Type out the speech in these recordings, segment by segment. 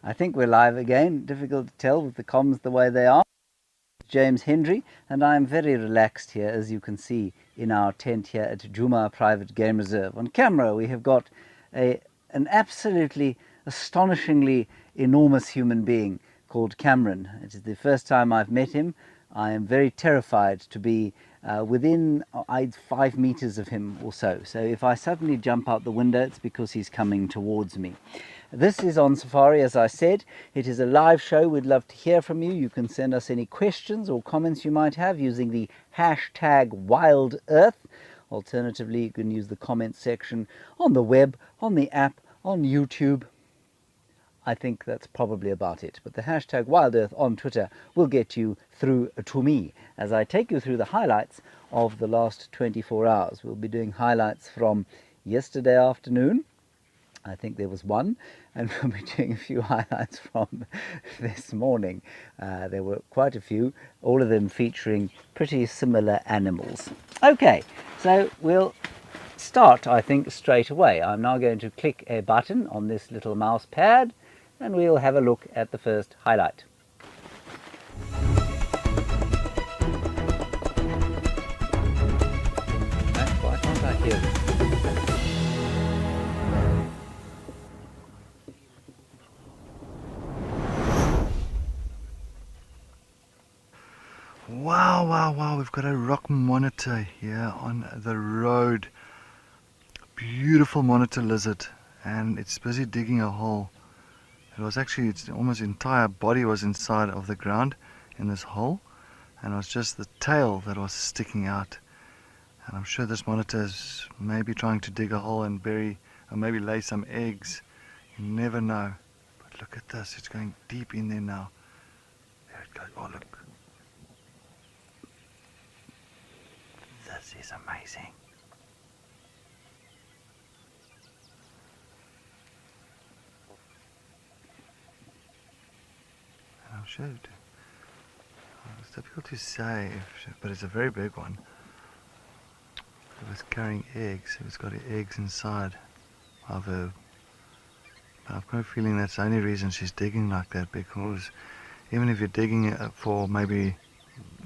I think we're live again. Difficult to tell with the comms the way they are. James Hendry, and I'm very relaxed here, as you can see, in our tent here at Djuma Private Game Reserve. On camera, we have got an absolutely astonishingly enormous human being called Cameron. It is the first time I've met him. I am very terrified to be within 5 meters of him or so. So if I suddenly jump out the window, it's because he's coming towards me. This is OnSafari, as I said. It is a live show. We'd love to hear from you. You can send us any questions or comments you might have using the hashtag WildEarth. Alternatively, you can use the comments section on the web, on the app, on YouTube. I think that's probably about it. But the hashtag WildEarth on Twitter will get you through to me as I take you through the highlights of the last 24 hours. We'll be doing highlights from yesterday afternoon. I think there was one, and we'll be doing a few highlights from this morning. There were quite a few, all of them featuring pretty similar animals. Okay, so we'll start, I think, straight away. I'm now going to click a button on this little mouse pad, and we'll have a look at the first highlight. Why can't I hear this? Wow, we've got a rock monitor here on the road. Beautiful monitor lizard, and it's busy digging a hole. It was actually, its almost entire body was inside of the ground in this hole, and it was just the tail that was sticking out. And I'm sure this monitor is maybe trying to dig a hole and bury, or maybe lay some eggs. You never know. But look at this, it's going deep in there now. There it goes. Oh, look. This is amazing. And I'll show it. It's difficult to say, but it's a very big one. It was carrying eggs. It's got eggs inside of her. But I've got a feeling that's the only reason she's digging like that, because even if you're digging for maybe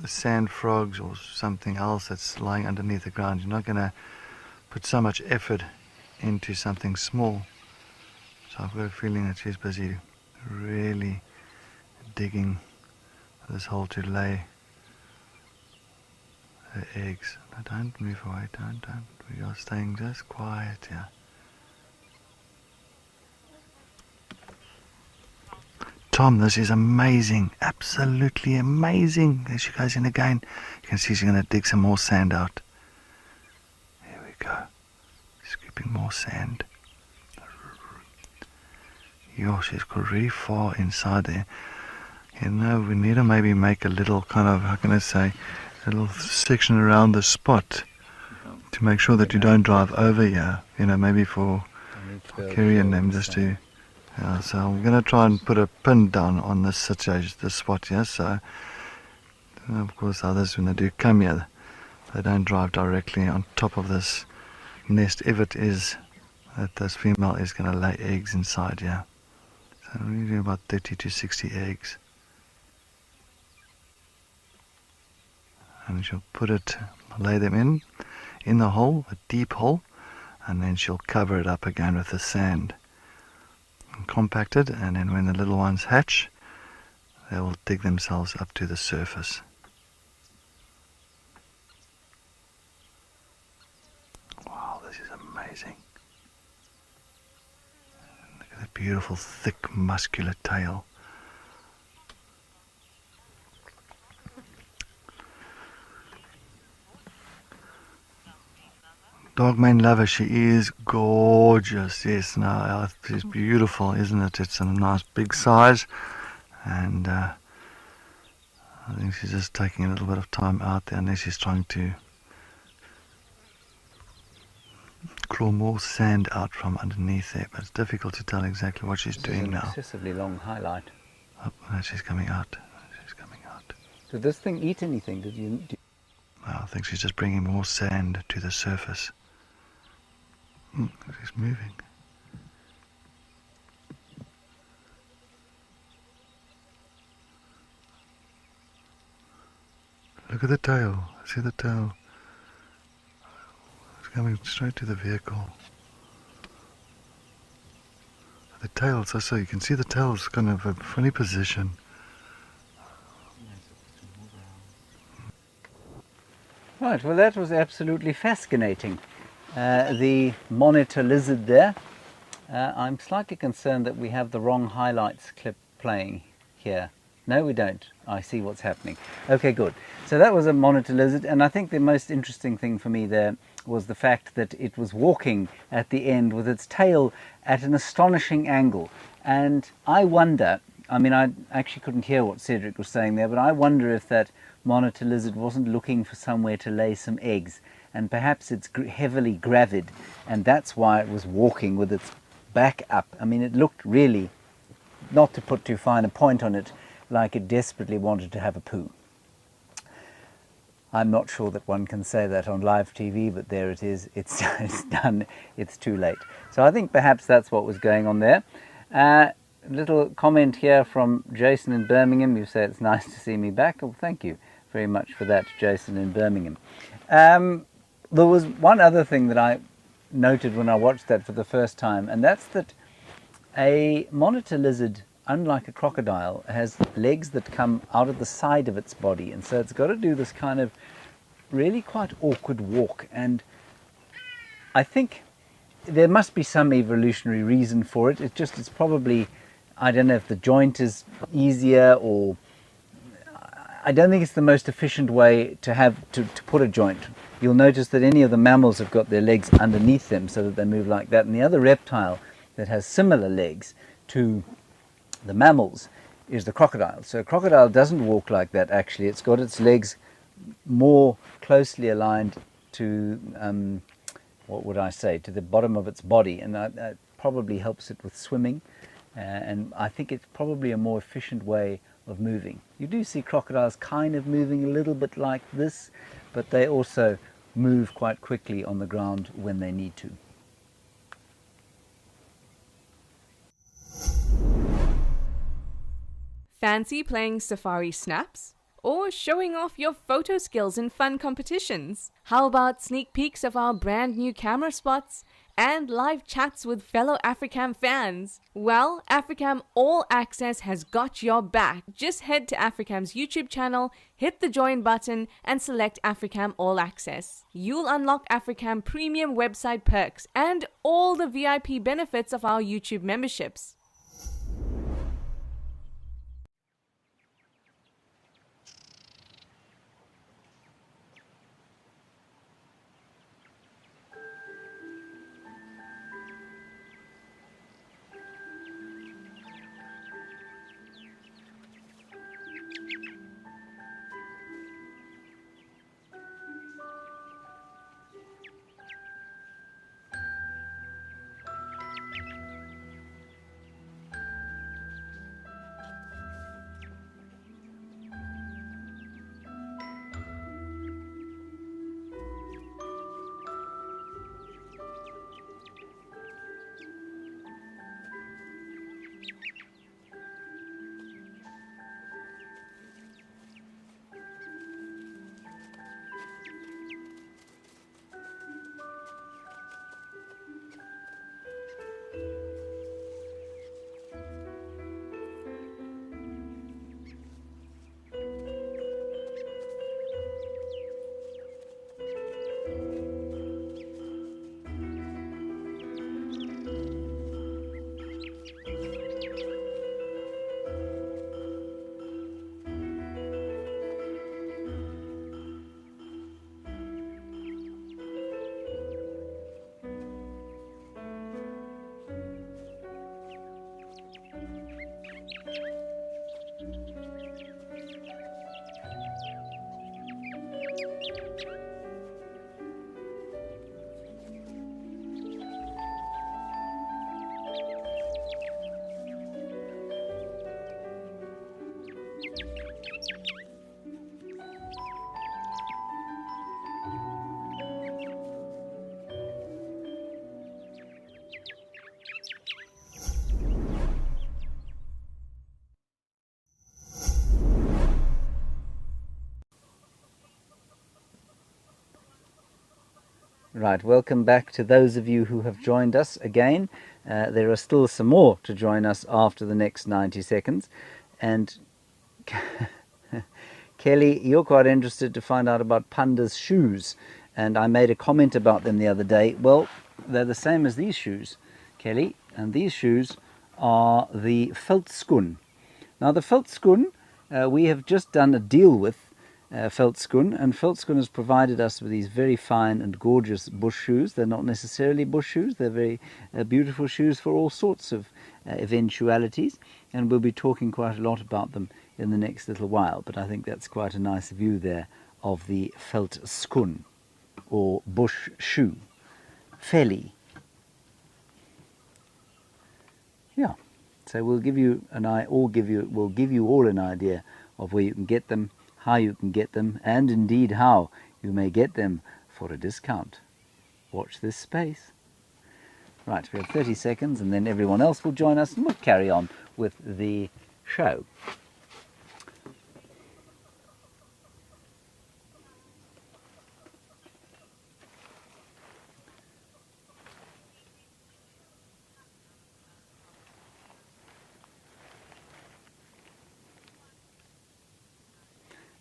sand frogs or something else that's lying underneath the ground, you're not going to put so much effort into something small. So I've got a feeling that she's busy really digging this hole to lay her eggs. Now don't move away, don't. We are staying just quiet here. Tom, this is amazing, absolutely amazing. There she goes in again. You can see she's going to dig some more sand out. There we go, scooping more sand. Yo, she's got really far inside there. You know, we need to maybe make a little kind of, how can I say, a little section around the spot to make sure that you don't drive over here. You know, maybe for Kerry and them just to... so I'm going to try and put a pin down on this situation, this spot here, so of course others, when they do come here, they don't drive directly on top of this nest, if it is that this female is going to lay eggs inside here. So we're doing about 30 to 60 eggs. And she'll lay them in the hole, a deep hole, and then she'll cover it up again with the sand. Compacted, and then when the little ones hatch, they will dig themselves up to the surface. Wow, this is amazing. Look at the beautiful, thick, muscular tail. Dogman lover, she is gorgeous. Yes, no, she's beautiful, isn't it? It's a nice big size, and I think she's just taking a little bit of time out there, unless she's trying to claw more sand out from underneath there. But it's difficult to tell exactly what she's doing now. Excessively long highlight. Oh, no, she's coming out. She's coming out. Did this thing eat anything? I think she's just bringing more sand to the surface. She's moving. Look at the tail. See the tail? It's coming straight to the vehicle. The tail's also, you can see the tail's kind of a funny position. Right, well that was absolutely fascinating. The monitor lizard there. I'm slightly concerned that we have the wrong highlights clip playing here. No, we don't. I see what's happening. Okay, good. So that was a monitor lizard, and I think the most interesting thing for me there was the fact that it was walking at the end with its tail at an astonishing angle. And I wonder, I mean, I actually couldn't hear what Cedric was saying there, but I wonder if that monitor lizard wasn't looking for somewhere to lay some eggs, and perhaps it's heavily gravid, and that's why it was walking with its back up. I mean, it looked really, not to put too fine a point on it, like it desperately wanted to have a poo. I'm not sure that one can say that on live TV, but there it is. It's done. It's too late. So I think perhaps that's what was going on there. Little comment here from Jason in Birmingham. You say it's nice to see me back. Oh, thank you very much for that, Jason in Birmingham. There was one other thing that I noted when I watched that for the first time, and that's that a monitor lizard, unlike a crocodile, has legs that come out of the side of its body, and so it's got to do this kind of really quite awkward walk. And I think there must be some evolutionary reason for it. It's probably, I don't know if the joint is easier, or I don't think it's the most efficient way to have to put a joint. You'll notice that any of the mammals have got their legs underneath them so that they move like that, and the other reptile that has similar legs to the mammals is the crocodile. So a crocodile doesn't walk like that actually. It's got its legs more closely aligned to, what would I say, to the bottom of its body, and that probably helps it with swimming, and I think it's probably a more efficient way of moving. You do see crocodiles kind of moving a little bit like this, but they also move quite quickly on the ground when they need to. Fancy playing safari snaps? Or showing off your photo skills in fun competitions? How about sneak peeks of our brand new camera spots and live chats with fellow Africam fans? Well, Africam All Access has got your back. Just head to Africam's YouTube channel, hit the join button and select Africam All Access. You'll unlock Africam premium website perks and all the VIP benefits of our YouTube memberships. Right, welcome back to those of you who have joined us again. There are still some more to join us after the next 90 seconds. And Kelly, you're quite interested to find out about pandas' shoes. And I made a comment about them the other day. Well, they're the same as these shoes, Kelly. And these shoes are the veldskoen. Now, the veldskoen, we have just done a deal with veldskoen, and veldskoen has provided us with these very fine and gorgeous bush shoes. They're not necessarily bush shoes, they're very beautiful shoes for all sorts of eventualities, and we'll be talking quite a lot about them in the next little while, but I think that's quite a nice view there of the veldskoen, or bush shoe. Vellie. Yeah, so we'll give you we'll give you all an idea of where you can get them, how you can get them, and indeed how you may get them for a discount. Watch this space. Right, we have 30 seconds and then everyone else will join us and we'll carry on with the show.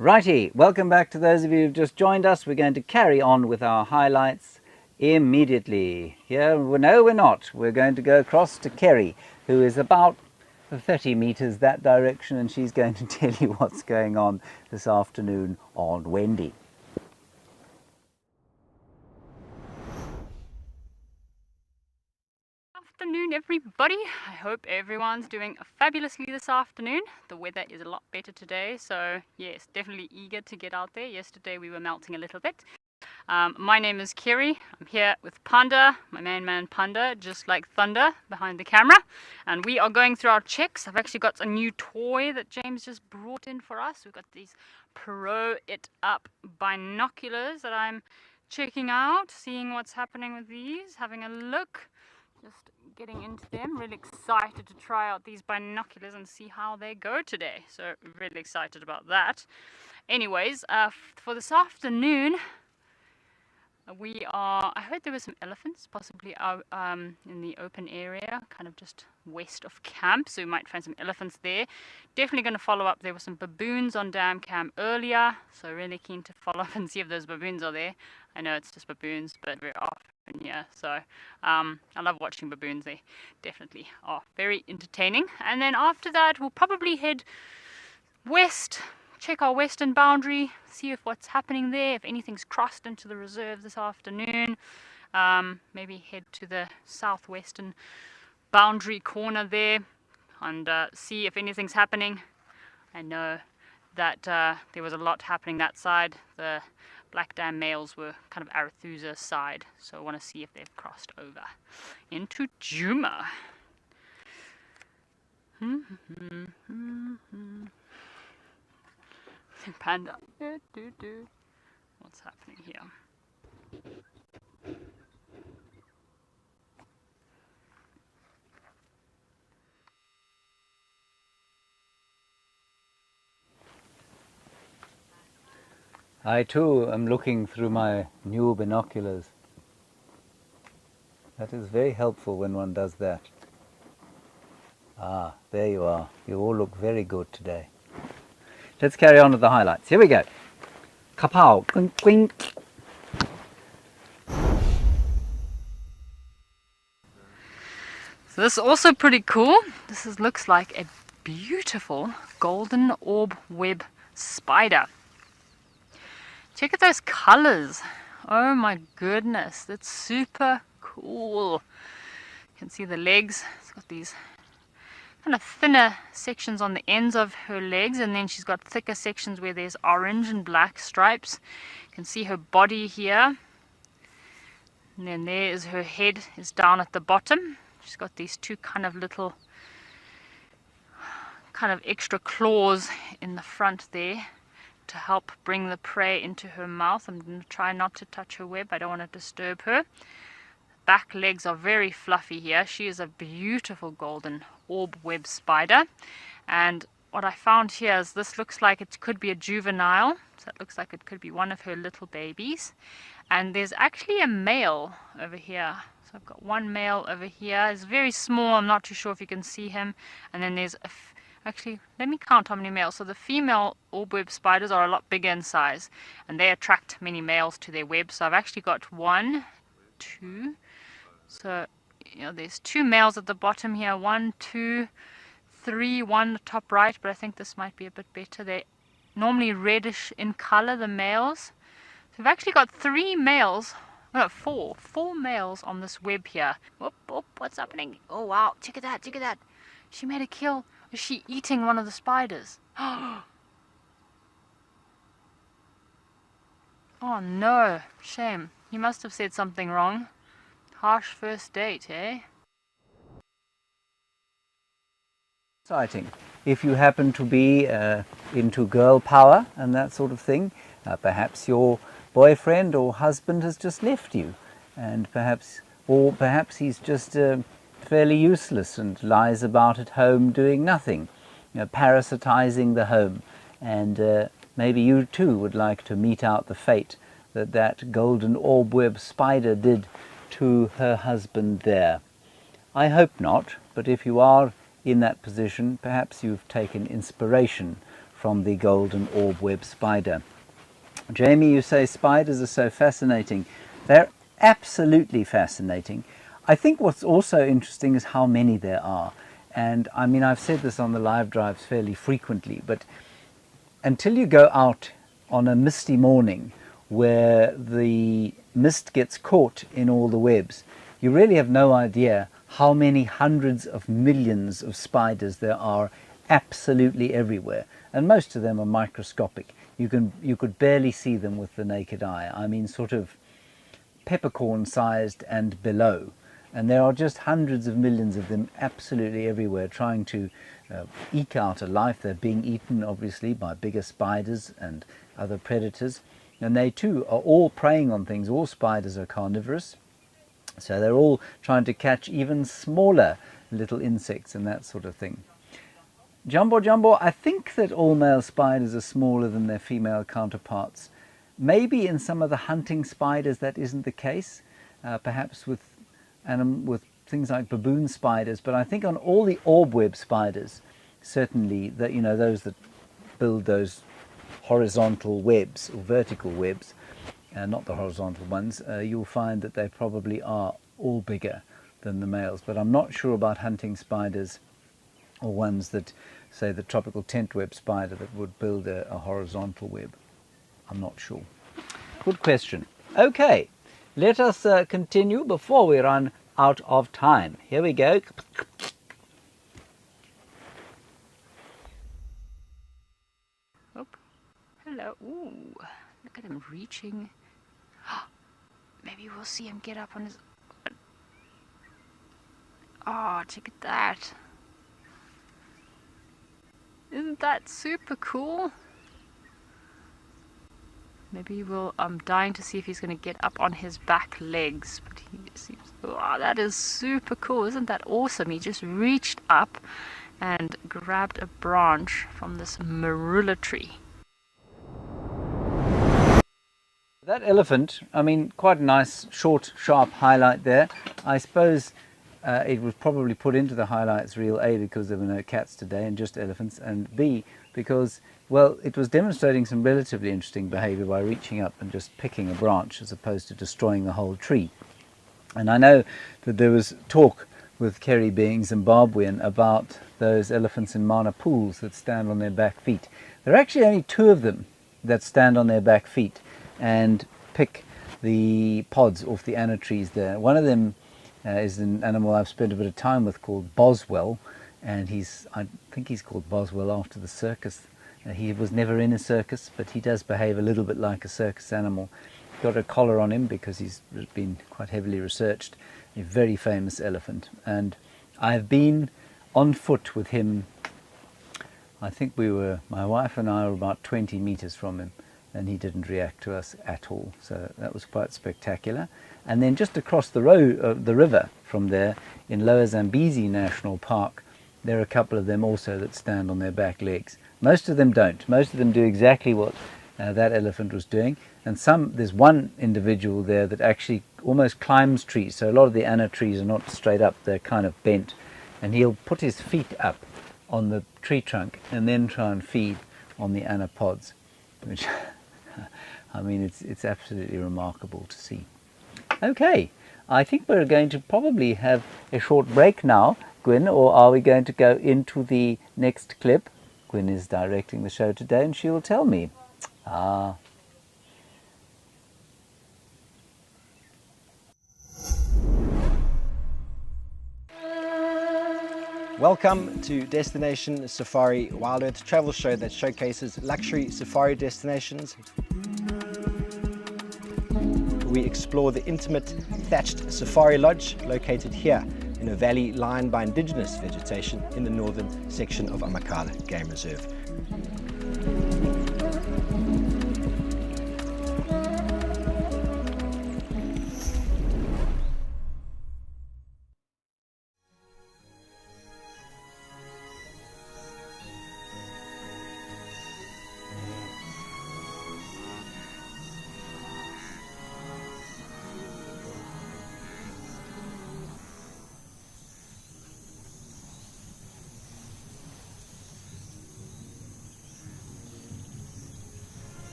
Righty, welcome back to those of you who've just joined us. We're going to carry on with our highlights immediately. No, we're not. We're going to go across to Kerry, who is about 30 meters that direction, and she's going to tell you what's going on this afternoon on Wendy. Afternoon, everybody. I hope everyone's doing fabulously this afternoon. The weather is a lot better today, so yes, definitely eager to get out there. Yesterday we were melting a little bit. My name is Kerry. I'm here with Panda, my main man Panda, just like Thunder behind the camera, and we are going through our checks. I've actually got a new toy that James just brought in for us. We've got these Pro It Up binoculars that I'm checking out, seeing what's happening with these, having a look. Just getting into them, really excited to try out these binoculars and see how they go today. So really excited about that. Anyways, for this afternoon, I heard there were some elephants possibly out in the open area, kind of just west of camp, so we might find some elephants there. Definitely going to follow up. There were some baboons on Dam Cam earlier, so really keen to follow up and see if those baboons are there. I know it's just baboons, but very often here, so I love watching baboons. They definitely are very entertaining. And then after that we'll probably head west, check our western boundary, see if what's happening there, if anything's crossed into the reserve this afternoon. Maybe head to the southwestern boundary corner there and see if anything's happening. I know that there was a lot happening that side. The Black Dam males were kind of Arethusa's side, so I want to see if they've crossed over into Djuma. Panda. What's happening here? I too am looking through my new binoculars. That is very helpful when one does that. Ah, there you are. You all look very good today. Let's carry on with the highlights. Here we go. Kapow. Quink, quink. So this is also pretty cool. This looks like a beautiful golden orb web spider. Check out those colors. Oh my goodness, that's super cool. You can see the legs. It's got these kind of thinner sections on the ends of her legs, and then she's got thicker sections where there's orange and black stripes. You can see her body here, and then there is her head is down at the bottom. She's got these two kind of little kind of extra claws in the front there to help bring the prey into her mouth. I'm going to try not to touch her web. I don't want to disturb her. Back legs are very fluffy here. She is a beautiful golden orb web spider, and what I found here is this looks like it could be a juvenile. So it looks like it could be one of her little babies. And there's actually a male over here. So I've got one male over here. It's very small. I'm not too sure if you can see him. And then there's actually, let me count how many males. So the female orb-web spiders are a lot bigger in size, and they attract many males to their web. So I've actually got 1, 2. So there's 2 males at the bottom here. 1, 2, 3, 1 the top right, but I think this might be a bit better. They're normally reddish in color, the males. So we've actually got 3 males, no, 4 males on this web here. Whoop, whoop, what's happening? Oh wow, check at that, check at that. She made a kill. Is she eating one of the spiders? Oh no, shame. You must have said something wrong. Harsh first date, eh? Exciting. If you happen to be into girl power and that sort of thing, perhaps your boyfriend or husband has just left you, and perhaps he's just fairly useless and lies about at home doing nothing, parasitizing the home, and maybe you too would like to mete out the fate that golden orb-web spider did to her husband there. I hope not, but if you are in that position, perhaps you've taken inspiration from the golden orb-web spider. Jamie, you say spiders are so fascinating. They're absolutely fascinating. I think what's also interesting is how many there are. And I mean, I've said this on the live drives fairly frequently, but until you go out on a misty morning where the mist gets caught in all the webs, you really have no idea how many hundreds of millions of spiders there are absolutely everywhere. And most of them are microscopic. You could barely see them with the naked eye. I mean, sort of peppercorn sized and below. And there are just hundreds of millions of them absolutely everywhere, trying to eke out a life. They're being eaten, obviously, by bigger spiders and other predators. And they too are all preying on things. All spiders are carnivorous. So they're all trying to catch even smaller little insects and that sort of thing. Jumbo, I think that all male spiders are smaller than their female counterparts. Maybe in some of the hunting spiders that isn't the case, perhaps with things like baboon spiders, but I think on all the orb-web spiders, certainly that those that build those horizontal webs or vertical webs, not the horizontal ones, you'll find that they probably are all bigger than the males. But I'm not sure about hunting spiders or ones that, say, the tropical tent web spider that would build a horizontal web. I'm not sure. Good question. Okay, let us continue before we run out of time. Here we go. Oh, hello. Ooh, look at him reaching. Maybe we'll see him get up on his... Oh, check at that. Isn't that super cool? Maybe we'll... I'm dying to see if he's going to get up on his back legs. But he seems... Oh, that is super cool. Isn't that awesome? He just reached up and grabbed a branch from this marula tree. That elephant, I mean, quite a nice, short, sharp highlight there. I suppose it was probably put into the highlights reel, A, because there were no cats today and just elephants, and B, because, well, it was demonstrating some relatively interesting behavior by reaching up and just picking a branch as opposed to destroying the whole tree. And I know that there was talk with Kerry being Zimbabwean about those elephants in Mana pools that stand on their back feet. There are actually only 2 of them that stand on their back feet and pick the pods off the anna trees there. One of them is an animal I've spent a bit of time with called Boswell, and I think he's called Boswell after the circus. He was never in a circus, but he does behave a little bit like a circus animal. Got a collar on him because he's been quite heavily researched. A very famous elephant, and I've been on foot with him. I think my wife and I were about 20 meters from him, and he didn't react to us at all. So that was quite spectacular. And then just across the river from there, in Lower Zambezi National Park, there are a couple of them also that stand on their back legs. Most of them don't. Most of them do exactly what that elephant was doing. And there's one individual there that actually almost climbs trees. So a lot of the Anna trees are not straight up, they're kind of bent. And he'll put his feet up on the tree trunk and then try and feed on the Anna pods, which, I mean, it's absolutely remarkable to see. Okay, I think we're going to probably have a short break now, Gwyn, or are we going to go into the next clip? Gwyn is directing the show today and she will tell me. Welcome to Destination Safari Wild Earth travel show that showcases luxury safari destinations. We explore the intimate thatched safari lodge located here in a valley lined by indigenous vegetation in the northern section of Amakhala Game Reserve.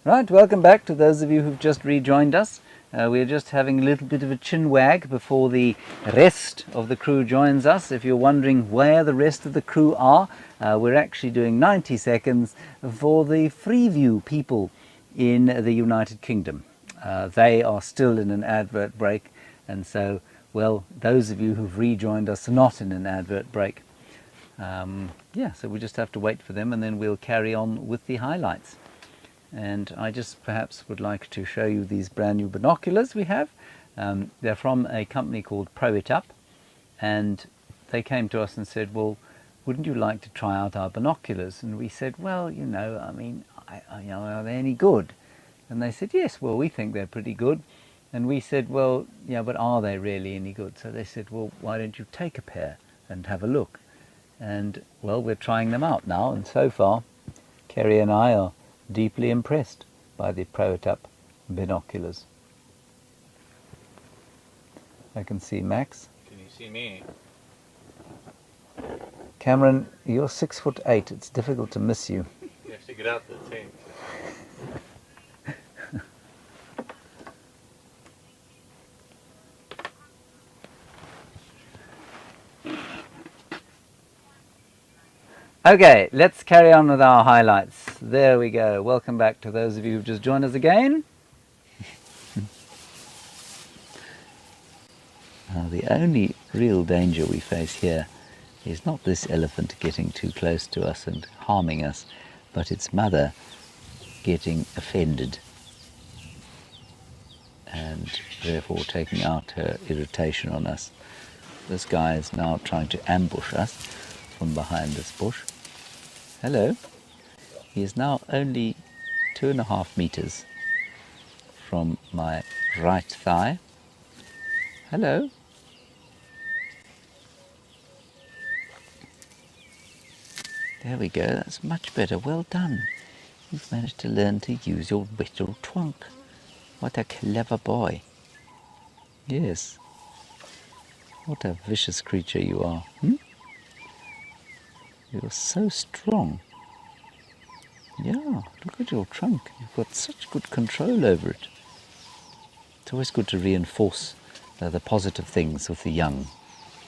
Right, welcome back to those of you who've just rejoined us. We're just having a little bit of a chin wag before the rest of the crew joins us. If you're wondering where the rest of the crew are, we're actually doing 90 seconds for the Freeview people in the United Kingdom. They are still in an advert break, and so, well, those of you who've rejoined us are not in an advert break. Yeah, so we just have to wait for them and then we'll carry on with the highlights. And I just perhaps would like to show you these brand new binoculars we have. They're from a company called Pro It Up, and they came to us and said, well, wouldn't you like to try out our binoculars? And we said, well, you know, I mean, are they any good? And they said, yes, well, we think they're pretty good. And we said, well, yeah, but are they really any good? So they said, well, why don't you take a pair and have a look? And, well, we're trying them out now, and so far, Kerry and I are deeply impressed by the Pro It Up binoculars. I can see Max. Can you see me? Cameron, you're 6'8". It's difficult to miss you. You have to get out the tank. Okay, let's carry on with our highlights. There we go. Welcome back to those of you who've just joined us again. Now, the only real danger we face here is not this elephant getting too close to us and harming us, but its mother getting offended and therefore taking out her irritation on us. This guy is now trying to ambush us from behind this bush. Hello. He is now only 2.5 meters from my right thigh. Hello. There we go, that's much better. Well done. You've managed to learn to use your little trunk. What a clever boy. Yes. What a vicious creature you are. You're so strong. Yeah, look at your trunk. You've got such good control over it. It's always good to reinforce the positive things with the young,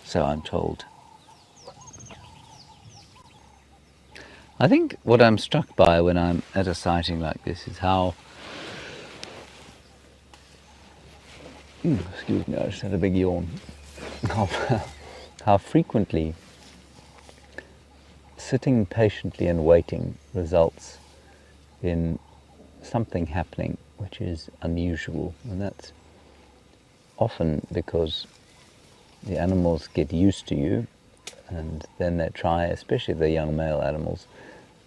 so I'm told. I think what I'm struck by when I'm at a sighting like this is how, excuse me, I just had a big yawn, how frequently sitting patiently and waiting results in something happening which is unusual, and that's often because the animals get used to you, and then they try, especially the young male animals,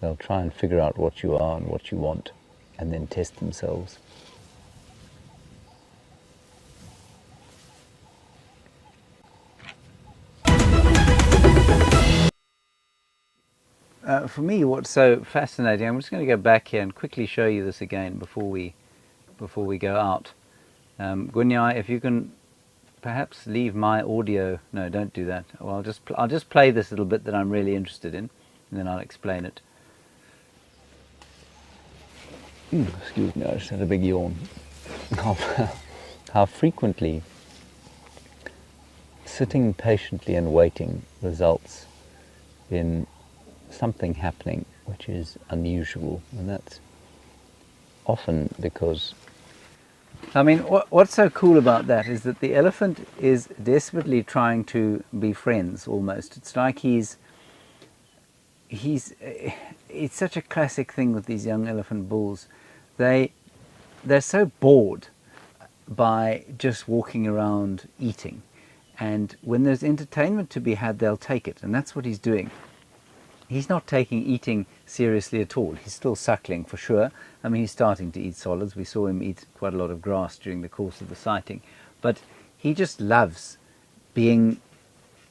they'll try and figure out what you are and what you want, and then test themselves. For me, what's so fascinating, I'm just going to go back here and quickly show you this again before we go out. Gunyai, if you can perhaps leave my audio. No, don't do that. Well, I'll just play this little bit that I'm really interested in, and then I'll explain it. Excuse me, I just had a big yawn. How frequently sitting patiently and waiting results in something happening which is unusual, and that's often because, I mean, what's so cool about that is that the elephant is desperately trying to be friends almost. It's like it's such a classic thing with these young elephant bulls. They're so bored by just walking around eating, and when there's entertainment to be had, they'll take it, and that's what he's doing. He's not taking eating seriously at all. He's still suckling for sure. I mean, he's starting to eat solids. We saw him eat quite a lot of grass during the course of the sighting, but he just loves being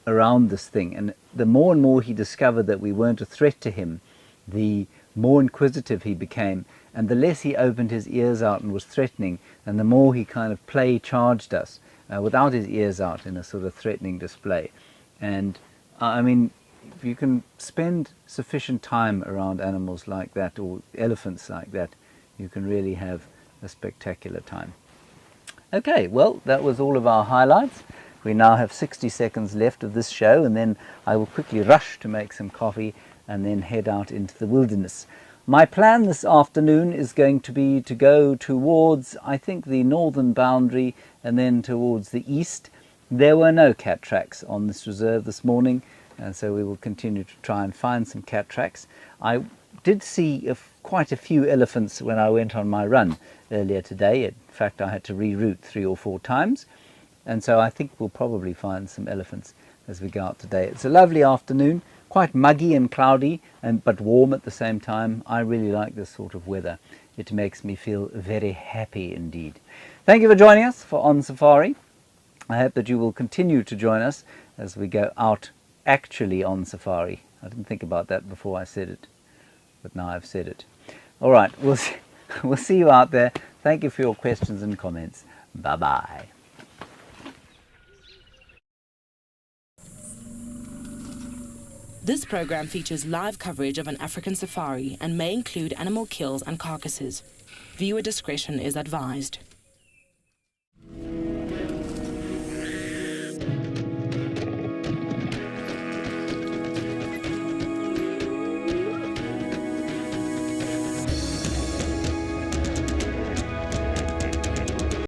around this thing, and the more and more he discovered that we weren't a threat to him, the more inquisitive he became, and the less he opened his ears out and was threatening, and the more he kind of play charged us without his ears out in a sort of threatening display. And I mean, if you can spend sufficient time around animals like that, or elephants like that, you can really have a spectacular time. Okay, well, that was all of our highlights. We now have 60 seconds left of this show, and then I will quickly rush to make some coffee and then head out into the wilderness. My plan this afternoon is going to be to go towards, I think, the northern boundary and then towards the east. There were no cat tracks on this reserve this morning, and so we will continue to try and find some cat tracks. I did see quite a few elephants when I went on my run earlier today. In fact, I had to reroute 3 or 4 times, and so I think we'll probably find some elephants as we go out today. It's a lovely afternoon, quite muggy and cloudy, but warm at the same time. I really like this sort of weather. It makes me feel very happy indeed. Thank you for joining us for On Safari. I hope that you will continue to join us as we go out actually on safari. I didn't think about that before I said it, but now I've said it. All right, we'll see you out there. Thank you for your questions and comments. Bye-bye. This program features live coverage of an African safari and may include animal kills and carcasses. Viewer discretion is advised.